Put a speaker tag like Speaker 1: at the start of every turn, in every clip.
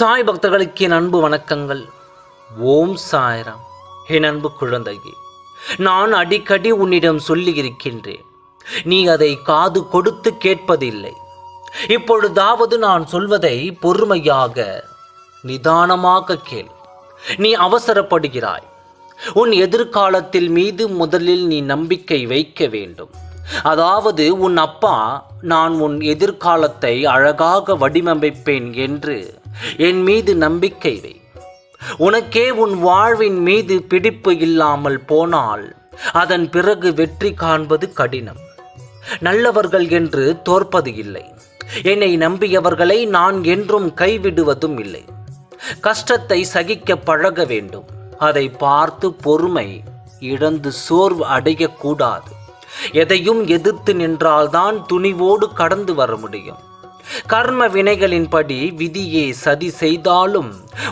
Speaker 1: சாய் பக்தர்களுக்கு என் அன்பு வணக்கங்கள். ஓம் சாய்ராம். என் அன்பு குழந்தையே, நான் அடிக்கடி உன்னிடம் சொல்லி இருக்கின்றேன், நீ அதை காது கொடுத்து கேட்பதில்லை. இப்பொழுதாவது நான் சொல்வதை பொறுமையாக நிதானமாக கேள். நீ அவசரப்படுகிறாய். உன் எதிர்காலத்தில் மீது முதலில் நீ நம்பிக்கை வைக்க வேண்டும். அதாவது உன் அப்பா, நான் உன் எதிர்காலத்தை அழகாக வடிவமைப்பேன் என்று என் மீது நம்பிக்கை வை. உனக்கே உன் வாழ்வின் மீது பிடிப்பு இல்லாமல் போனால் அதன் பிறகு வெற்றி காண்பது கடினம். நல்லவர்கள் என்று தோற்பது இல்லை. என்னை நம்பியவர்களை நான் என்றும் கைவிடுவதும் இல்லை. கஷ்டத்தை சகிக்க பழக வேண்டும். அதை பார்த்து பொறுமை இழந்து சோர்வு அடையக்கூடாது. எதையும் எதிர்த்து நின்றால்தான் துணிவோடு கடந்து வர முடியும். கர்ம வினைகளின்படி விதியே சதி செய்தாலும்,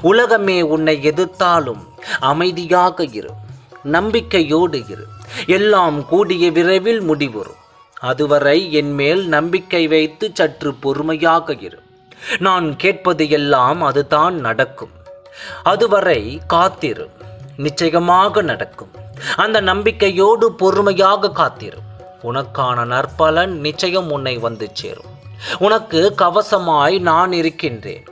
Speaker 1: உலகமே உன்னை எதிர்த்தாலும் அமைதியாக இரு, நம்பிக்கையோடு இரு. எல்லாம் கூடிய விரைவில் முடிவுறும். அதுவரை என் மேல் நம்பிக்கை வைத்து சற்று பொறுமையாக இரு. நான் கேட்பது எல்லாம் அதுதான் நடக்கும். அதுவரை காத்திரு, நிச்சயமாக நடக்கும். அந்த நம்பிக்கையோடு பொறுமையாக காத்திரு. உனக்கான நற்பலன் நிச்சயம் உன்னை வந்து சேரும். உனக்கு கவசமாய் நான் இருக்கின்றேன்.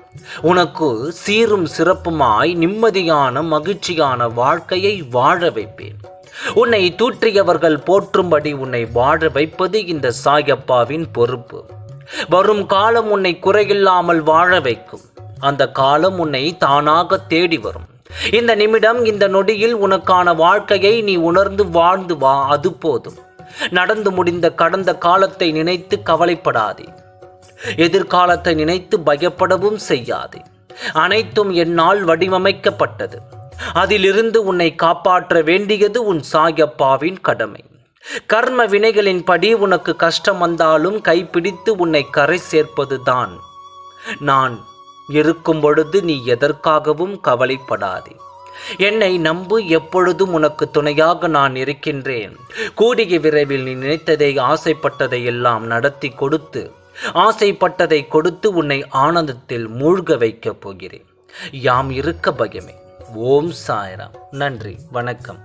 Speaker 1: உனக்கு சீரும் சிறப்புமாய் நிம்மதியான மகிழ்ச்சியான வாழ்க்கையை வாழ வைப்பேன். உன்னை தூற்றியவர்கள் போற்றும்படி உன்னை வாழ வைப்பது இந்த சாயப்பாவின் பொறுப்பு. வரும் காலம் உன்னை குறையில்லாமல் வாழ வைக்கும். அந்த காலம் உன்னை தானாக தேடி வரும். இந்த நிமிடம், இந்த நொடியில் உனக்கான வாழ்க்கையை நீ உணர்ந்து வாழ்ந்து வா. அது போதும். நடந்து முடிந்த கடந்த காலத்தை நினைத்து கவலைப்படாதே. எதிர்காலத்தை நினைத்து பயப்படவும் செய்யாதே. அனைத்தும் என்னால் வடிவமைக்கப்பட்டது. அதிலிருந்து உன்னை காப்பாற்ற வேண்டியது உன் சாயப்பாவின் கடமை. கர்ம வினைகளின்படி உனக்கு கஷ்டம் வந்தாலும் கைப்பிடித்து உன்னை கரை சேர்ப்பதுதான். நான் இருக்கும் பொழுது நீ எதற்காகவும் கவலைப்படாதே. என்னை நம்பு. எப்பொழுதும் உனக்கு துணையாக நான் இருக்கின்றேன். கூடிய விரைவில் நீ நினைத்ததை, ஆசைப்பட்டதை எல்லாம் நடத்தி கொடுத்து, ஆசைப்பட்டதை கொடுத்து உன்னை ஆனந்தத்தில் மூழ்க வைக்கப் போகிறேன். யாம் இருக்க பயமே. ஓம் சாய்ராம். நன்றி, வணக்கம்.